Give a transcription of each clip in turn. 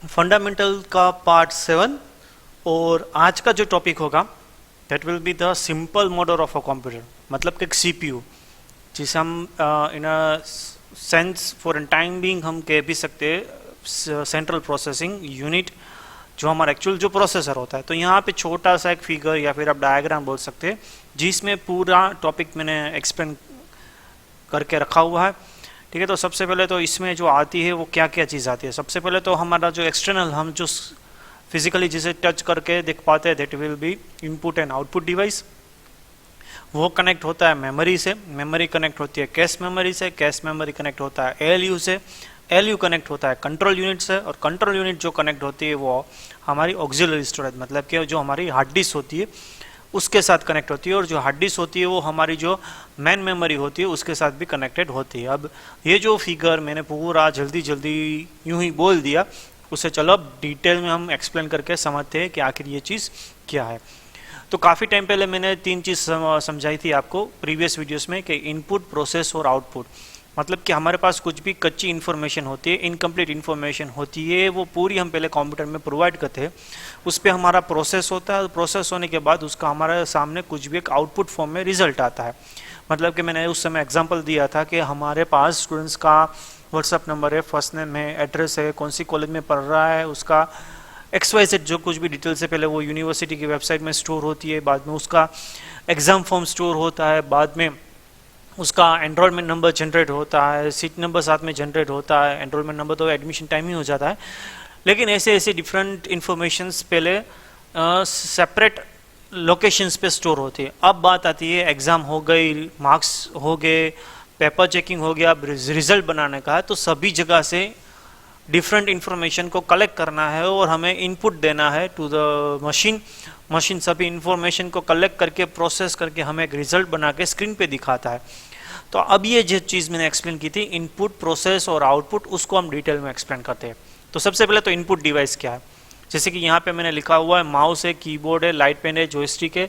Fundamental का part 7 और आज का जो टॉपिक होगा that will be the simple motor of a computer, मतलब कि एक सीपीयू जिसे हम in a sense for an time being हम कह भी सकते हैं सेंट्रल प्रोसेसिंग यूनिट, जो हमारा एक्चुअल जो प्रोसेसर होता है। तो यहाँ पे छोटा सा एक फिगर या फिर आप डायग्राम बोल सकते हैं जिसमें पूरा टॉपिक मैंने एक्सप्लेन करके रखा हुआ है। ठीक है, तो सबसे पहले तो इसमें जो आती है वो क्या क्या चीज़ आती है। सबसे पहले तो हमारा जो एक्सटर्नल हम जो फिजिकली जिसे टच करके देख पाते हैं that will B input and output device. वो कनेक्ट होता है मेमोरी से, मेमोरी कनेक्ट होती है कैश मेमोरी से, कैश मेमोरी कनेक्ट होता है एएलयू से, एएलयू कनेक्ट होता है कंट्रोल यूनिट से, और कंट्रोल यूनिट जो कनेक्ट होती है वो हमारी ऑक्सिलरी स्टोरेज मतलब कि जो हमारी हार्ड डिस्क होती है उसके साथ कनेक्ट होती है, और जो हार्ड डिस्क होती है वो हमारी जो मेन मेमोरी होती है उसके साथ भी कनेक्टेड होती है। अब ये जो फिगर मैंने पूरा जल्दी जल्दी यूं ही बोल दिया, उसे चलो अब डिटेल में हम एक्सप्लेन करके समझते हैं कि आखिर ये चीज़ क्या है। तो काफ़ी टाइम पहले मैंने 3 चीज़ समझाई थी आपको प्रीवियस वीडियोस में कि इनपुट, प्रोसेस और आउटपुट। मतलब कि हमारे पास कुछ भी कच्ची इन्फॉर्मेशन होती है, इनकम्प्लीट इन्फॉर्मेशन होती है, वो पूरी हम पहले कंप्यूटर में प्रोवाइड करते हैं, उस पर हमारा प्रोसेस होता है। प्रोसेस होने के बाद उसका हमारे सामने कुछ भी एक आउटपुट फॉर्म में रिजल्ट आता है। मतलब कि मैंने उस समय एग्जांपल दिया था कि हमारे पास स्टूडेंट्स का व्हाट्सअप नंबर है, फर्स्ट नेम है, एड्रेस है, कौन सी कॉलेज में पढ़ रहा है, उसका XYZ जो कुछ भी डिटेल से पहले वो यूनिवर्सिटी की वेबसाइट में स्टोर होती है, बाद में उसका एग्ज़ाम फॉर्म स्टोर होता है, बाद में उसका एनरोलमेंट नंबर जनरेट होता है, सीट नंबर साथ में जनरेट होता है। एनरोलमेंट नंबर तो एडमिशन टाइम ही हो जाता है, लेकिन ऐसे ऐसे डिफरेंट इन्फॉर्मेशंस पहले सेपरेट लोकेशंस पे स्टोर होती है। अब बात आती है एग्ज़ाम हो गई, मार्क्स हो गए, पेपर चेकिंग हो गया, रिजल्ट बनाने का है, तो सभी जगह से डिफरेंट इन्फॉर्मेशन को कलेक्ट करना है और हमें इनपुट देना है टू द मशीन। मशीन सभी इन्फॉर्मेशन को कलेक्ट करके प्रोसेस करके हमें एक रिजल्ट बना के स्क्रीन पे दिखाता है। तो अब ये जो चीज़ मैंने एक्सप्लेन की थी इनपुट, प्रोसेस और आउटपुट, उसको हम डिटेल में एक्सप्लेन करते हैं। तो सबसे पहले तो इनपुट डिवाइस क्या है, जैसे कि यहाँ पे मैंने लिखा हुआ है माउस है, कीबोर्ड है, लाइट पेन है, जॉयस्टिक है,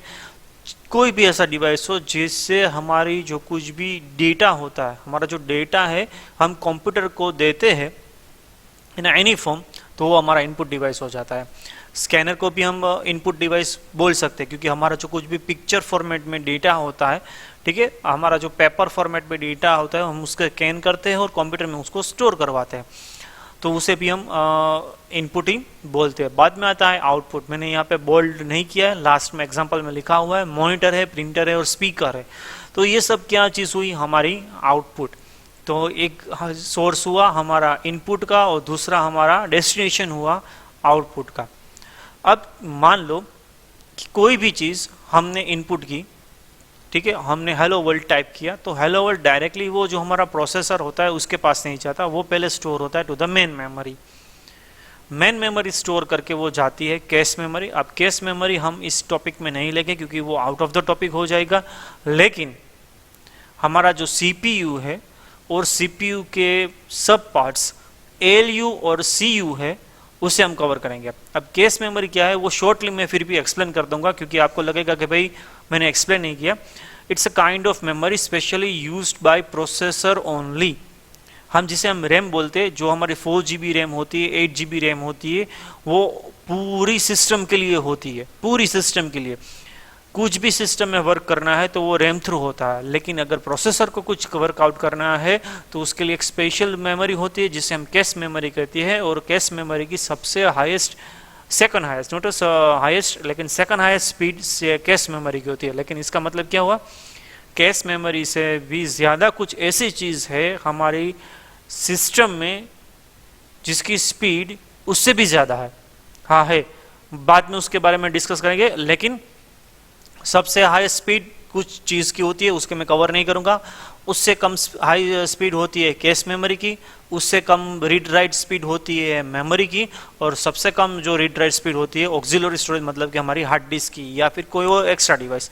कोई भी ऐसा डिवाइस हो जिससे हमारी जो कुछ भी डेटा होता है, हमारा जो डेटा है हम कंप्यूटर को देते हैं इन एनी फॉर्म, तो वो हमारा इनपुट डिवाइस हो जाता है। स्कैनर को भी हम इनपुट डिवाइस बोल सकते हैं क्योंकि हमारा जो कुछ भी पिक्चर फॉर्मेट में डेटा होता है, ठीक है, हमारा जो पेपर फॉर्मेट में डेटा होता है हम उसका स्कैन करते हैं और कंप्यूटर में उसको स्टोर करवाते हैं, तो उसे भी हम इनपुट ही बोलते हैं। बाद में आता है आउटपुट। मैंने यहाँ पे बोल्ड नहीं किया है, लास्ट में एग्जाम्पल में लिखा हुआ है मॉनिटर है, प्रिंटर है और स्पीकर है। तो ये सब क्या चीज़ हुई, हमारी आउटपुट। तो एक सोर्स हुआ हमारा इनपुट का और दूसरा हमारा डेस्टिनेशन हुआ आउटपुट का। अब मान लो कि कोई भी चीज़ हमने इनपुट की, ठीक है, हमने हेलो वर्ल्ड टाइप किया, तो हेलो वर्ल्ड डायरेक्टली वो जो हमारा प्रोसेसर होता है उसके पास नहीं जाता, वो पहले स्टोर होता है to the main memory. Main memory store करके वो जाती है कैश मेमोरी। अब कैश मेमोरी हम इस टॉपिक में नहीं लेंगे क्योंकि वो आउट ऑफ द टॉपिक हो जाएगा, लेकिन हमारा जो CPU है और CPU के सब पार्ट्स ALU और CU है उसे हम कवर करेंगे। अब कैश मेमोरी क्या है वो शॉर्टली मैं फिर भी एक्सप्लेन कर दूंगा क्योंकि आपको लगेगा कि भाई मैंने एक्सप्लेन नहीं किया। It's a kind of memory specially used by processor only. हम जिसे हम रैम बोलते हैं, जो हमारी 4 GB रैम होती है, 8 GB रैम होती है, वो पूरी सिस्टम के लिए होती है, पूरी सिस्टम के लिए। कुछ भी सिस्टम में वर्क करना है तो वो रैम थ्रू होता है, लेकिन अगर प्रोसेसर को कुछ वर्कआउट करना है तो उसके लिए एक स्पेशल मेमोरी होती है जिसे हम कैश मेमोरी कहती है। और कैश मेमोरी की सबसे highest, second highest, note highest, लेकिन सेकंड हाईएस्ट स्पीड से कैश मेमोरी की होती है। लेकिन इसका मतलब क्या हुआ, कैश मेमोरी से भी ज़्यादा कुछ ऐसी चीज़ है हमारी सिस्टम में जिसकी स्पीड उससे भी ज़्यादा है। हाँ है, बाद में उसके बारे में डिस्कस करेंगे, लेकिन सबसे हाई स्पीड कुछ चीज़ की होती है उसके मैं कवर नहीं करूँगा। उससे कम हाई स्पीड होती है कैश मेमोरी की, उससे कम रीड राइट स्पीड होती है मेमोरी की, और सबसे कम जो रीड राइट स्पीड होती है ऑक्सिलरी स्टोरेज मतलब कि हमारी हार्ड डिस्क की या फिर कोई और एक्स्ट्रा डिवाइस।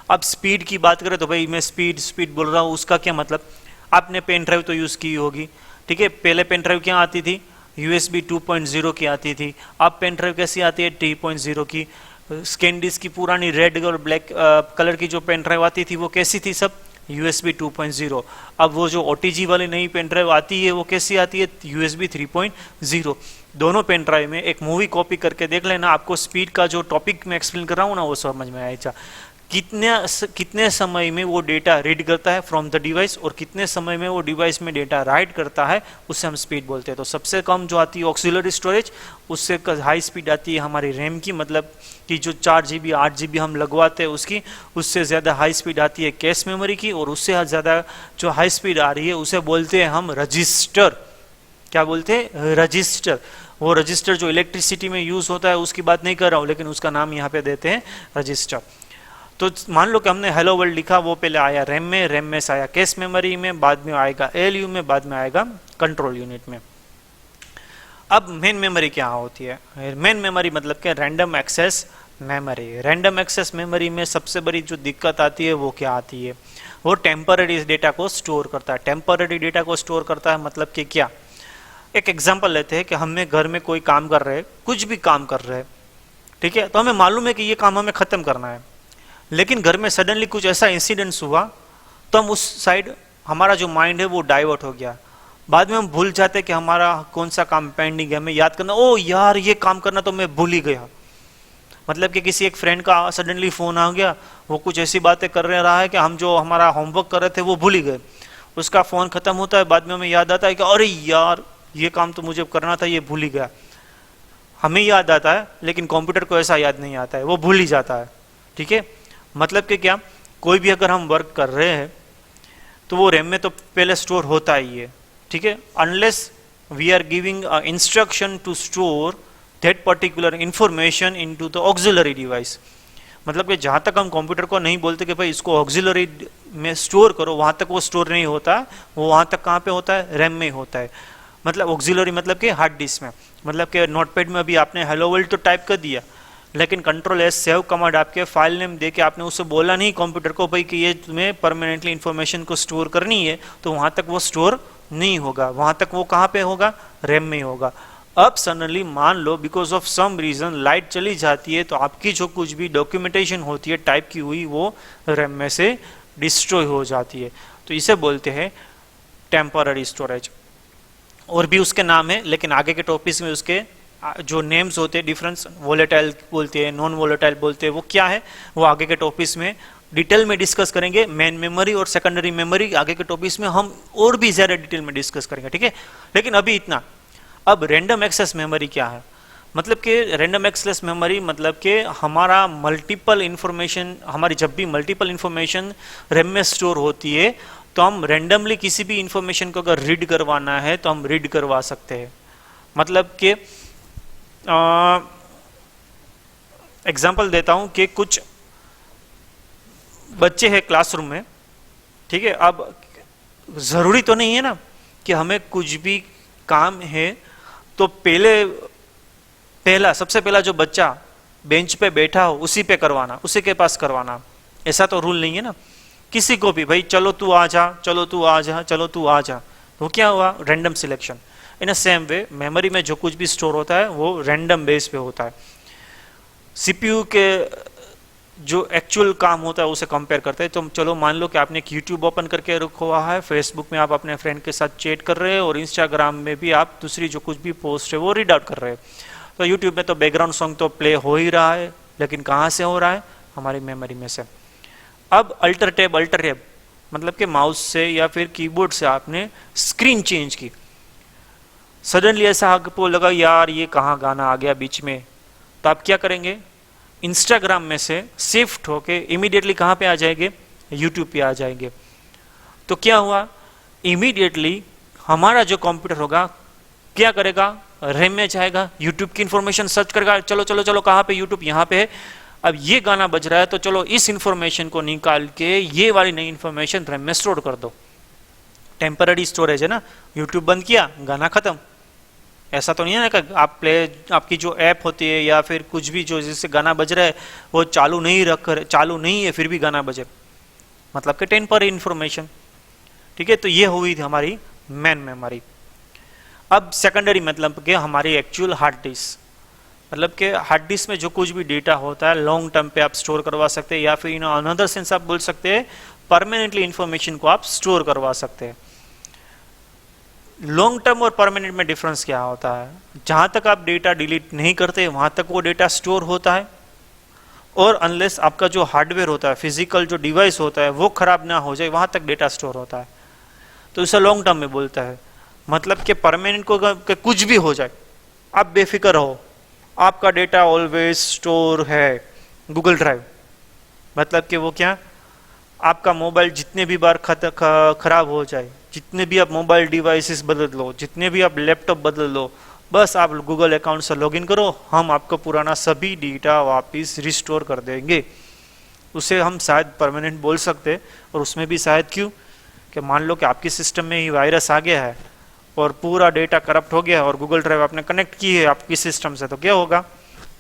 अब स्पीड की बात करें तो भाई मैं स्पीड बोल रहा हूँ, उसका क्या मतलब, आपने पेन ड्राइव तो यूज़ की होगी, ठीक है। पहले पेन ड्राइव क्या आती थी, USB 2.0 की आती थी। अब पेन ड्राइव कैसी आती है, 3.0 की। स्कैन डिस्क की पुरानी रेड और ब्लैक कलर की जो पेन ड्राइव आती थी वो कैसी थी, सब USB 2.0। अब वो जो OTG वाली नई पेन ड्राइव आती है वो कैसी आती है, USB 3.0। दोनों पेन ड्राइव में एक मूवी कॉपी करके देख लेना, आपको स्पीड का जो टॉपिक मैं एक्सप्लेन कर रहा हूँ ना वो समझ में आएगा। कितने समय में वो डेटा रीड करता है फ्रॉम द डिवाइस और कितने समय में वो डिवाइस में डेटा राइट करता है, उससे हम स्पीड बोलते हैं। तो सबसे कम जो आती है ऑक्सिलरी स्टोरेज, उससे हाई स्पीड आती है हमारी रैम की, मतलब कि जो 4 GB 8 GB हम लगवाते हैं उसकी, उससे ज़्यादा हाई स्पीड आती है कैश मेमोरी की, और उससे ज़्यादा जो हाई स्पीड आ रही है उसे बोलते हैं हम रजिस्टर। क्या बोलते हैं, रजिस्टर। वो रजिस्टर जो इलेक्ट्रिसिटी में यूज़ होता है उसकी बात नहीं कर रहा हूँ, लेकिन उसका नाम यहाँ पे देते हैं रजिस्टर। तो मान लो कि हमने हेलो वर्ल्ड लिखा, वो पहले आया रैम में से आया कैश मेमोरी में, बाद में आएगा ALU में, बाद में आएगा कंट्रोल यूनिट में। अब मेन मेमोरी क्या होती है, मेन मेमोरी मतलब कि random access memory. Random access memory में सबसे बड़ी जो दिक्कत आती है वो क्या आती है, वो टेम्पररी डेटा को स्टोर करता है। टेम्पररी डेटा को स्टोर करता है मतलब कि क्या, एक एग्जांपल लेते हैं कि हमें घर में कोई काम कर रहे हैं, कुछ भी काम कर रहे हैं, ठीक है, तो हमें मालूम है कि ये काम हमें खत्म करना है, लेकिन घर में सडनली कुछ ऐसा इंसिडेंट्स हुआ तो हम उस साइड, हमारा जो माइंड है वो डाइवर्ट हो गया। बाद में हम भूल जाते कि हमारा कौन सा काम पेंडिंग है, हमें याद करना, ओ यार ये काम करना तो मैं भूल ही गया। मतलब कि किसी एक फ्रेंड का सडनली फोन आ गया, वो कुछ ऐसी बातें कर रहा है कि हम जो हमारा होमवर्क कर रहे थे वो भूल ही गए। उसका फोन खत्म होता है, बाद में हमें याद आता है कि अरे यार ये काम तो मुझे करना था, ये भूल ही गया। हमें याद आता है लेकिन कंप्यूटर को ऐसा याद नहीं आता है, वो भूल ही जाता है। ठीक है, मतलब कि क्या, कोई भी अगर हम वर्क कर रहे हैं तो वो रैम में तो पहले स्टोर होता ही है। ठीक है, unless we are giving instruction to store that particular information into the auxiliary device. मतलब कि जहाँ तक हम कंप्यूटर को नहीं बोलते कि भाई इसको ऑक्सिलरी में स्टोर करो, वहाँ तक वो स्टोर नहीं होता, वो वहाँ तक कहाँ पे होता है, रैम में ही होता है। मतलब ऑक्सिलरी मतलब कि हार्ड डिस्क में, मतलब कि नोटपैड में अभी आपने हेलो वर्ल्ड तो टाइप कर दिया, लेकिन Ctrl+S सेव कमांड आपके फाइल नेम दे के आपने उससे बोला नहीं कंप्यूटर को भाई कि ये तुम्हें परमानेंटली इंफॉर्मेशन को स्टोर करनी है, तो वहाँ तक वो स्टोर नहीं होगा, वहाँ तक वो कहाँ पे होगा, रैम में ही होगा। अब सडनली मान लो because of some reason light चली जाती है, तो आपकी जो कुछ भी डॉक्यूमेंटेशन होती है टाइप की हुई, वो रैम में से डिस्ट्रॉय हो जाती है। तो इसे बोलते हैं टेम्पररी स्टोरेज। और भी उसके नाम है, लेकिन आगे के टॉपिक्स में उसके जो नेम्स होते हैं डिफरेंस, वोलेटाइल बोलते हैं, नॉन वोलेटाइल बोलते हैं, वो क्या है वो आगे के टॉपिक्स में डिटेल में डिस्कस करेंगे। मेन मेमोरी और सेकेंडरी मेमोरी आगे के टॉपिक्स में हम और भी ज्यादा डिटेल में डिस्कस करेंगे। ठीक है, लेकिन अभी इतना। अब रैंडम एक्सेस मेमोरी क्या है, मतलब कि रैंडम एक्सेस मेमोरी मतलब कि हमारा मल्टीपल इंफॉर्मेशन, हमारी जब भी मल्टीपल इंफॉर्मेशन रैम में स्टोर होती है तो हम रैंडमली किसी भी इंफॉर्मेशन को अगर रीड करवाना है तो हम रीड करवा सकते हैं। मतलब कि एग्जाम्पल देता हूं कि कुछ बच्चे हैं क्लासरूम में, ठीक है, अब जरूरी तो नहीं है ना कि हमें कुछ भी काम है तो सबसे पहला जो बच्चा बेंच पे बैठा हो उसी पे करवाना, उसी के पास करवाना, ऐसा तो रूल नहीं है ना। किसी को भी भाई चलो तू आ जा, चलो तू आ जा, चलो तू आ जा, तो क्या हुआ, रैंडम सिलेक्शन। इन अ सेम वे मेमोरी में जो कुछ भी स्टोर होता है वो रैंडम बेस पे होता है। सीपीयू के जो एक्चुअल काम होता है उसे कंपेयर करते हैं। तो चलो मान लो कि आपने एक यूट्यूब ओपन करके रखा हुआ है, फेसबुक में आप अपने फ्रेंड के साथ चैट कर रहे हैं और इंस्टाग्राम में भी आप दूसरी जो कुछ भी पोस्ट है वो रीड आउट कर रहे हैं। तो यूट्यूब में तो बैकग्राउंड सॉन्ग तो प्ले हो ही रहा है, लेकिन कहाँ से हो रहा है, हमारी मेमोरी में से। अब अल्टर टैब मतलब कि माउस से या फिर कीबोर्ड से आपने स्क्रीन चेंज की, सडनली ऐसा आपको लगा यार ये कहाँ गाना आ गया बीच में, तो आप क्या करेंगे, इंस्टाग्राम में से शिफ्ट होके इमीडिएटली कहाँ पे आ जाएंगे, यूट्यूब पे आ जाएंगे। तो क्या हुआ, इमीडिएटली हमारा जो कंप्यूटर होगा क्या करेगा, रैम में जाएगा, यूट्यूब की इंफॉर्मेशन सर्च करेगा, चलो चलो चलो कहाँ पे, यूट्यूब यहाँ पे है, अब ये गाना बज रहा है तो चलो इस इंफॉर्मेशन को निकाल के ये वाली नई इंफॉर्मेशन रैम में स्टोर कर दो। टेम्पररी स्टोरेज है ना, यूट्यूब बंद किया, गाना खत्म। ऐसा तो नहीं है ना कि आप आपकी जो ऐप होती है या फिर कुछ भी जो जिससे गाना बज रहा है वो चालू नहीं है फिर भी गाना बजे, मतलब कि टेम्पररी इंफॉर्मेशन। ठीक है, तो ये हुई थी हमारी मेन मेमोरी। अब सेकेंडरी मतलब कि हमारी एक्चुअल हार्ड डिस्क, मतलब कि हार्ड डिस्क में जो कुछ भी डेटा होता है लॉन्ग टर्म पे आप स्टोर करवा सकते हैं, या फिर इन अनदर सेंस आप बोल सकते हैं परमानेंटली इंफॉर्मेशन को आप स्टोर करवा सकते हैं। लॉन्ग टर्म और परमानेंट में डिफरेंस क्या होता है? जहां तक आप डेटा डिलीट नहीं करते वहां तक वो डेटा स्टोर होता है, और अनलेस आपका जो हार्डवेयर होता है, फिजिकल जो डिवाइस होता है वो खराब ना हो जाए, वहां तक डेटा स्टोर होता है। तो इसे लॉन्ग टर्म में बोलता है। मतलब कि परमानेंट को कुछ भी हो जाए आप बेफिक्र हो, आपका डेटा ऑलवेज स्टोर है गूगल ड्राइव। मतलब कि वो क्या, आपका मोबाइल जितने भी बार खराब हो जाए, जितने भी आप मोबाइल डिवाइसेस बदल लो, जितने भी आप लैपटॉप बदल लो, बस आप गूगल अकाउंट से लॉगिन करो, हम आपको पुराना सभी डेटा वापस रिस्टोर कर देंगे। उसे हम शायद परमानेंट बोल सकते, और उसमें भी शायद क्यों कि मान लो कि आपके सिस्टम में ही वायरस आ गया है और पूरा डेटा करप्ट हो गया और गूगल ड्राइव आपने कनेक्ट की है आपकी सिस्टम से, तो क्या होगा,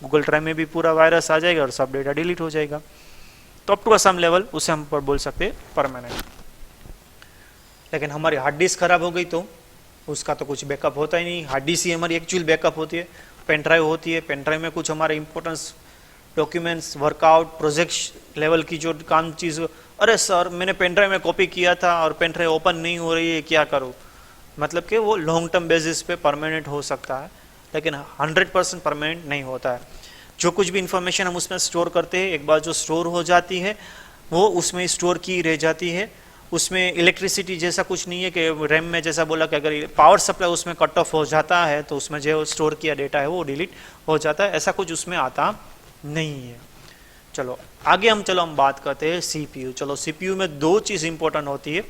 गूगल ड्राइव में भी पूरा वायरस आ जाएगा और सब डेटा डिलीट हो जाएगा। तो अप टू सम लेवल उसे हम पर बोल सकते हैं परमानेंट। लेकिन हमारी हार्ड डिस्क खराब हो गई तो उसका तो कुछ बैकअप होता ही नहीं। हार्ड डिस्क ही हमारी एक्चुअल बैकअप होती है। पेन ड्राइव होती है, पेन ड्राइव में कुछ हमारे importance documents, workout, project level की जो काम चीज़, अरे सर मैंने पेन ड्राइव में कॉपी किया था और पेन ड्राइव ओपन नहीं हो रही है, क्या करूँ? मतलब कि वो लॉन्ग टर्म बेसिस पे परमानेंट हो सकता है, लेकिन 100% परमानेंट नहीं होता है। जो कुछ भी इंफॉर्मेशन हम उसमें स्टोर करते हैं, एक बार जो स्टोर हो जाती है वो उसमें स्टोर की रह जाती है। उसमें इलेक्ट्रिसिटी जैसा कुछ नहीं है कि रैम में जैसा बोला कि अगर पावर सप्लाई उसमें कट ऑफ हो जाता है तो उसमें जो स्टोर किया डेटा है वो डिलीट हो जाता है, ऐसा कुछ उसमें आता नहीं है। चलो आगे हम बात करते हैं सीपीयू। चलो सीपीयू में दो चीज़ इंपॉर्टेंट होती है,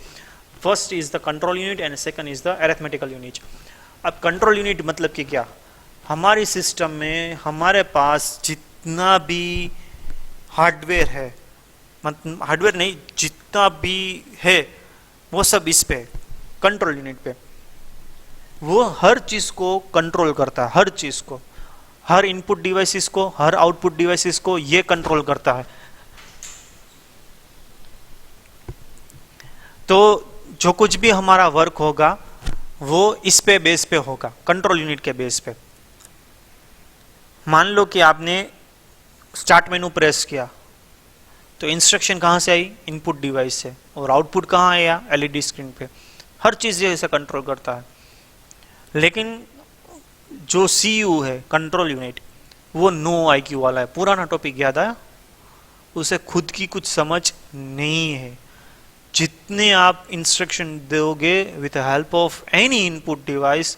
first is the control unit and second is the arithmetical unit. अब कंट्रोल यूनिट मतलब कि क्या, हमारी सिस्टम में हमारे पास जितना भी हार्डवेयर है, मतलब हार्डवेयर नहीं, जितना भी है वो सब इस पे कंट्रोल यूनिट पे, वो हर चीज को कंट्रोल करता है, हर चीज को, हर इनपुट डिवाइसेस को, हर आउटपुट डिवाइसेस को ये कंट्रोल करता है। तो जो कुछ भी हमारा वर्क होगा वो इस पे बेस पे होगा, कंट्रोल यूनिट के बेस पे। मान लो कि आपने स्टार्ट मेनू प्रेस किया तो इंस्ट्रक्शन कहाँ से आई, इनपुट डिवाइस से, और आउटपुट कहाँ आया, एलईडी स्क्रीन पे। हर चीज़ ये इसे कंट्रोल करता है। लेकिन जो सीयू है कंट्रोल यूनिट, वो नो आईक्यू वाला है। पुराना टॉपिक याद आया? उसे खुद की कुछ समझ नहीं है। जितने आप इंस्ट्रक्शन दोगे with help of any input device,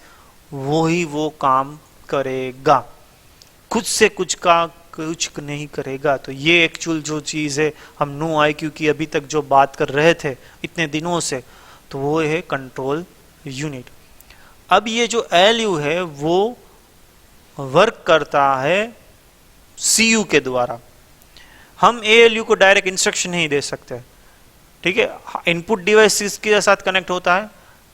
वो ही वो काम करेगा, खुद से कुछ नहीं करेगा। तो ये एक्चुअल जो चीज़ है, हम नो आईक्यू की अभी तक जो बात कर रहे थे इतने दिनों से, तो वो है कंट्रोल यूनिट। अब ये जो एलयू है वो वर्क करता है सीयू के द्वारा। हम एएलयू को डायरेक्ट इंस्ट्रक्शन नहीं दे सकते, ठीक है। इनपुट डिवाइस के साथ कनेक्ट होता है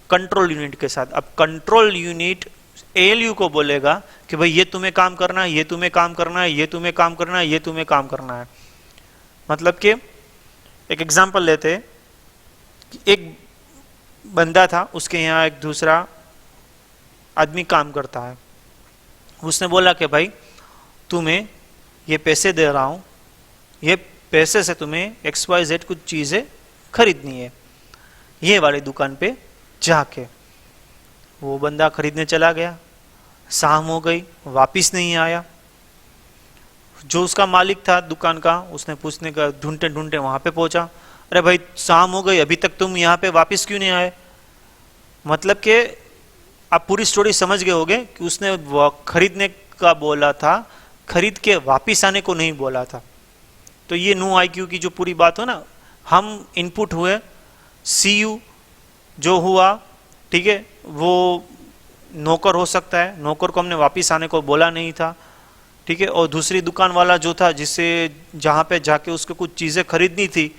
कंट्रोल यूनिट के साथ। अब कंट्रोल यूनिट एएलयू को बोलेगा कि भाई ये तुम्हें काम करना है, ये तुम्हें काम करना है, ये तुम्हें काम करना है, ये तुम्हें काम करना है। मतलब कि एक एग्जांपल लेते हैं, एक बंदा था, उसके यहाँ एक दूसरा आदमी काम करता है। उसने बोला कि भाई तुम्हें ये पैसे दे रहा हूं, ये पैसे से तुम्हें XYZ कुछ चीजें खरीदनी है, ये वाली दुकान पे जाके। वो बंदा खरीदने चला गया, शाम हो गई, वापिस नहीं आया। जो उसका मालिक था दुकान का, उसने पूछने का ढूंढते ढूंढते वहां पे पहुंचा, अरे भाई शाम हो गई, अभी तक तुम यहाँ पे वापिस क्यों नहीं आए? मतलब कि आप पूरी स्टोरी समझ गए होगे कि उसने खरीदने का बोला था, खरीद के वापिस आने को नहीं बोला था। तो ये नो आईक्यू की जो पूरी बात हो ना, हम इनपुट हुए, सीयू जो हुआ, ठीक है, वो नौकर हो सकता है, नौकर को हमने वापिस आने को बोला नहीं था, ठीक है। और दूसरी दुकान वाला जो था, जिससे जहाँ पे जाके उसको कुछ चीज़ें खरीदनी थी,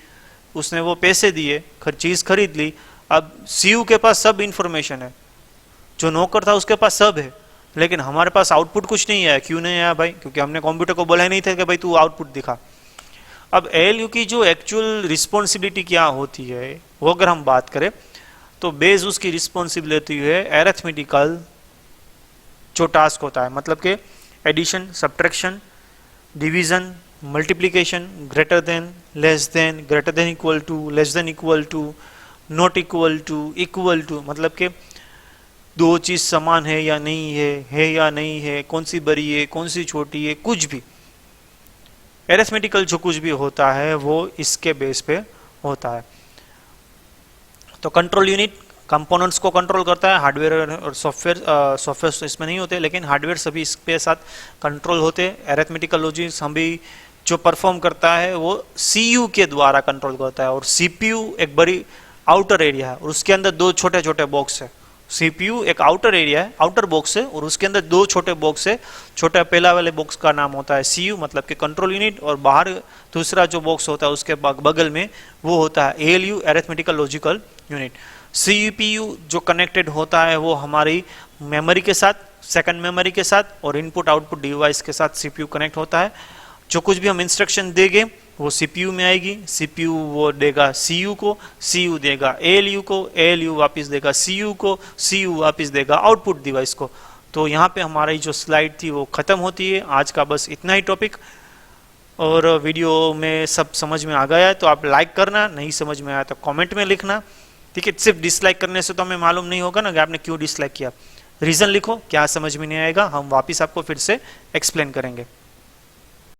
उसने वो पैसे दिए, चीज़ खरीद ली। अब सीयू के पास सब इंफॉर्मेशन है, जो नौकर था उसके पास सब है, लेकिन हमारे पास आउटपुट कुछ नहीं आया। क्यों नहीं आया भाई? क्योंकि हमने कंप्यूटर को बोला ही नहीं था कि भाई तू आउटपुट दिखा। अब एएलयू की जो एक्चुअल रिस्पॉन्सिबिलिटी क्या होती है, वो अगर हम बात करें तो बेस उसकी रिस्पॉन्सिबिलिटी है अरिथमेटिकल जो टास्क होता है, मतलब कि addition, subtraction, division, multiplication, greater than equal to, less than equal to, not equal to, मतलब कि दो चीज समान है या नहीं है या नहीं है, कौन सी बड़ी है कौन सी छोटी है, कुछ भी एरिथमेटिकल जो कुछ भी होता है वो इसके बेस पे होता है। तो कंट्रोल यूनिट कंपोनेंट्स को कंट्रोल करता है, हार्डवेयर और सॉफ्टवेयर इसमें नहीं होते, लेकिन हार्डवेयर सभी इसके साथ कंट्रोल होते हैं। एरिथमेटिकल लॉजिक हम भी जो परफॉर्म करता है वो सीयू के द्वारा कंट्रोल करता है, और सीपीयू एक बड़ी आउटर एरिया है और उसके अंदर दो छोटे छोटे बॉक्स है। सीपीयू एक आउटर एरिया है, आउटर बॉक्स है, और उसके अंदर दो छोटे बॉक्स है। छोटा पहला वाले बॉक्स का नाम होता है सीयू मतलब कि कंट्रोल यूनिट, और बाहर दूसरा जो बॉक्स होता है उसके बगल में वो होता है ALU, arithmetical logical unit. CPU जो कनेक्टेड होता है वो हमारी मेमोरी के साथ, सेकंड मेमोरी के साथ, और इनपुट आउटपुट डिवाइस के साथ सीपीयू कनेक्ट होता है। जो कुछ भी हम इंस्ट्रक्शन देंगे वो सीपीयू में आएगी, सीपीयू वो देगा सीयू को, सीयू देगा एएलयू को, एएलयू वापस देगा सीयू को, सीयू वापस देगा आउटपुट डिवाइस को। तो यहाँ पे हमारी जो स्लाइड थी वो खत्म होती है। आज का बस इतना ही टॉपिक, और वीडियो में सब समझ में आ गया है तो आप लाइक करना, नहीं समझ में आया तो कमेंट में लिखना, ठीक है। सिर्फ डिसलाइक करने से तो हमें मालूम नहीं होगा ना कि आपने क्यों डिसलाइक किया। रीजन लिखो, क्या समझ में नहीं आएगा हम वापस आपको फिर से एक्सप्लेन करेंगे।